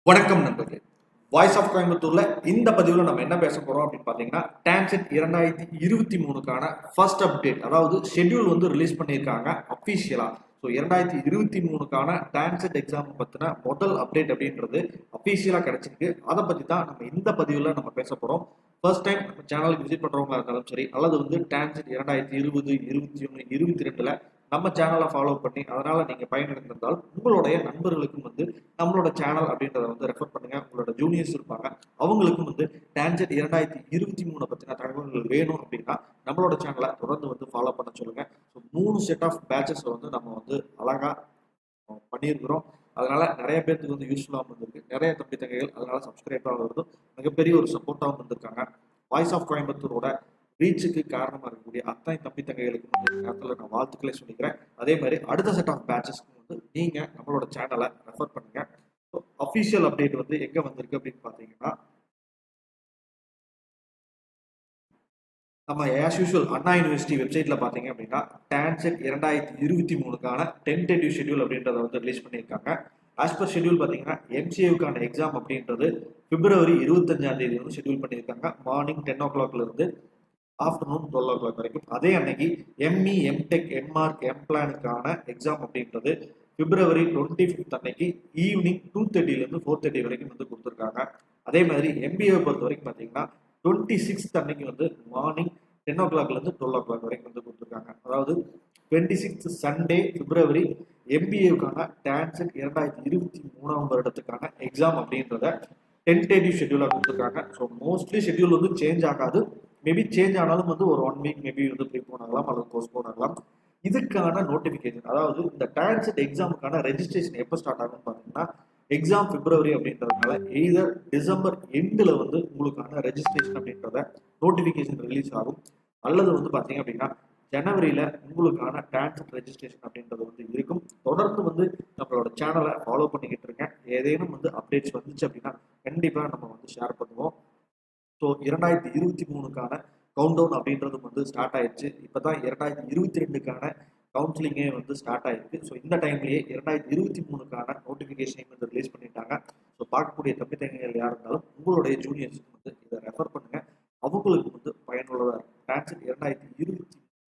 வணக்கம் நண்பர்களே. Voice of கோயம்புத்தூர்ல இந்த பதிவில் நம்ம என்ன பேச போறோம் அப்படின்னு பாத்தீங்கன்னா, டான்செட் 2023க்கான ஃபர்ஸ்ட் அப்டேட், அதாவது ஷெட்யூல் வந்து ரிலீஸ் பண்ணியிருக்காங்க அபிஷியலா. ஸோ 2023க்கான டான்செட் எக்ஸாம் பத்தின முதல் அப்டேட் அப்படின்றது அபிஷியலா கிடைச்சிருக்கு. அதை பத்தி தான் நம்ம இந்த பதிவில் நம்ம பேச போறோம். ஃபர்ஸ்ட் டைம் நம்ம சேனலுக்கு விசிட் பண்றவங்களா இருந்தாலும் சரி, அல்லது வந்து டான்செட் 2020, 21, 22ல நம்ம சேனலை ஃபாலோ பண்ணி அதனால நீங்க பயனடைந்திருந்தால் உங்களுடைய நண்பர்களுக்கும் வந்து நம்மளோட சேனல் அப்படின்றத வந்து ரெஃபர் பண்ணுங்க. உங்களோட ஜூனியர்ஸ் இருப்பாங்க, அவங்களுக்கும் வந்து டான்செட் 2023 பத்தின தகவல்கள் வேணும் அப்படின்னா நம்மளோட சேனலை தொடர்ந்து வந்து ஃபாலோ பண்ண சொல்லுங்க. ஸோ 3 செட் ஆஃப் பேட்சஸ் வந்து நம்ம வந்து அழகா பண்ணியிருக்கிறோம். அதனால நிறைய பேருக்கு வந்து யூஸ்ஃபுல்லாகவும் வந்திருக்கு. நிறைய தம்பி தங்கைகள் அதனால சப்ஸ்கிரைபாக வருதும் மிகப்பெரிய ஒரு சப்போர்ட்டாகவும் வந்திருக்காங்க. வாய்ஸ் ஆஃப் கோயம்புத்தூரோட ரீச்சுக்கு காரணமாக இருக்கக்கூடிய அத்தனை தம்பி தங்கைகளுக்கு இந்த நேரத்தில் நான் வாழ்த்துக்களை சொல்லிக்கிறேன். அதே மாதிரி அடுத்த செட் ஆஃப் பேட்சஸ்க்கு வந்து நீங்க நம்மளோட சேனலை ரெஃபர் பண்ணுங்க. அஃபிஷியல் அப்டேட் வந்து எங்க வந்திருக்கு அப்படின்னு பாத்தீங்கன்னா, நம்ம ஆஸ் யூஷுவல் அண்ணா யூனிவர்சிட்டி வெப்சைட்ல பாத்தீங்க அப்படின்னா டான்செட் 2023க்கான டென்டேட்டிவ் ஷெட்யூல் அப்படின்றத வந்து ரிலீஸ் பண்ணியிருக்காங்க. ஆஸ் பர் ஷெட்யூல் பாத்தீங்கன்னா எம்சிஏவுக்கான எக்ஸாம் அப்படின்றது பிப்ரவரி 25ஆம் தேதி வந்து ஷெட்யூல் பண்ணியிருக்காங்க. மார்னிங் 10 o'clockல இருந்து ஆஃப்டர்நூன் 12 o'clock வரைக்கும். அதே அன்னைக்கு எம்இ, M.Tech, M.Arch, M.Planக்கான எக்ஸாம் அப்படின்றது பிப்ரவரி 25 அன்னைக்கு ஈவினிங் 2:30லேருந்து 4:30 வரைக்கும் வந்து கொடுத்துருக்காங்க. அதே மாதிரி எம்பிஏவை பொறுத்த வரைக்கும் பார்த்தீங்கன்னா 26 அன்னைக்கு வந்து மார்னிங் 10 o'clockலேருந்து 12 o'clock வரைக்கும் வந்து கொடுத்துருக்காங்க. அதாவது 26 சண்டே பிப்ரவரி எம்பிஏவுக்கான டான்செட் 2023ஆம் வருடத்துக்கான எக்ஸாம் அப்படின்றத டென்டேட்டிவ் ஷெட்யூலாக கொடுத்துருக்காங்க. ஸோ மோஸ்ட்லி ஷெட்யூல் வந்து சேஞ்ச் ஆகாது. மேபி சேஞ்ச் ஆனாலும் வந்து ஒரு 1 வீக் மேபி வந்து ப்ரீபோன் ஆகலாம் அல்லது போஸ்ட்போன் ஆகலாம். இதுக்கான நோட்டிஃபிகேஷன், அதாவது இந்த டான்செட் எக்ஸாமுக்கான ரெஜிஸ்ட்ரேஷன் எப்போ ஸ்டார்ட் ஆகும்னு பார்த்தீங்கன்னா, எக்ஸாம் பிப்ரவரி அப்படின்றதுனால எய்தர் டிசம்பர் எண்டில் வந்து உங்களுக்கான ரெஜிஸ்ட்ரேஷன் அப்படின்றத நோட்டிஃபிகேஷன் ரிலீஸ் ஆகும், அல்லது வந்து பார்த்தீங்க அப்படின்னா ஜனவரியில் உங்களுக்கான டான்செட் ரெஜிஸ்ட்ரேஷன் அப்படின்றது வந்து இருக்கும். தொடர்ந்து வந்து நம்மளோட சேனலை ஃபாலோ பண்ணிக்கிட்டு இருக்கேன். ஏதேனும் வந்து அப்டேட்ஸ் வந்துச்சு அப்படின்னா கண்டிப்பாக நம்ம வந்து ஷேர் பண்ணுவோம். ஸோ 2023க்கான கவுண்டவுன் அப்படின்றது வந்து ஸ்டார்ட் ஆயிடுச்சு. இப்போ தான் 2022க்கான கவுன்சிலிங்கே வந்து ஸ்டார்ட் ஆயிருக்கு. ஸோ இந்த டைம்லேயே 2023க்கான நோட்டிஃபிகேஷனையும் வந்து ரிலீஸ் பண்ணிட்டாங்க. ஸோ பார்க்கக்கூடிய தம்பி தங்கைகள் யார் இருந்தாலும் உங்களுடைய ஜூனியர்ஸுக்கு வந்து இதை ரெஃபர் பண்ணுங்க. அவங்களுக்கு வந்து பயனுள்ளதாக இருக்கும். டான்செட் 2023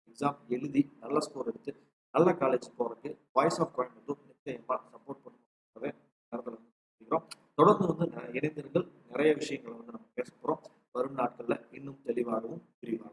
எக்ஸாம் எழுதி நல்ல ஸ்கோர் எடுத்து நல்ல காலேஜ் போகிறதுக்கு வாய்ஸ் ஆஃப் கோயம்புத்தூர் நிச்சயமாக சப்போர்ட் பண்ணுறதை நேரத்தில் வந்து சொல்லிக்கிறோம். தொடர்ந்து வந்து இணைந்திருங்கள். நிறைய விஷயங்களை வந்து நம்ம பேச போகிறோம். வரும் நாட்களில் இன்னும் தெளிவாகவும் விரிவாகவும்.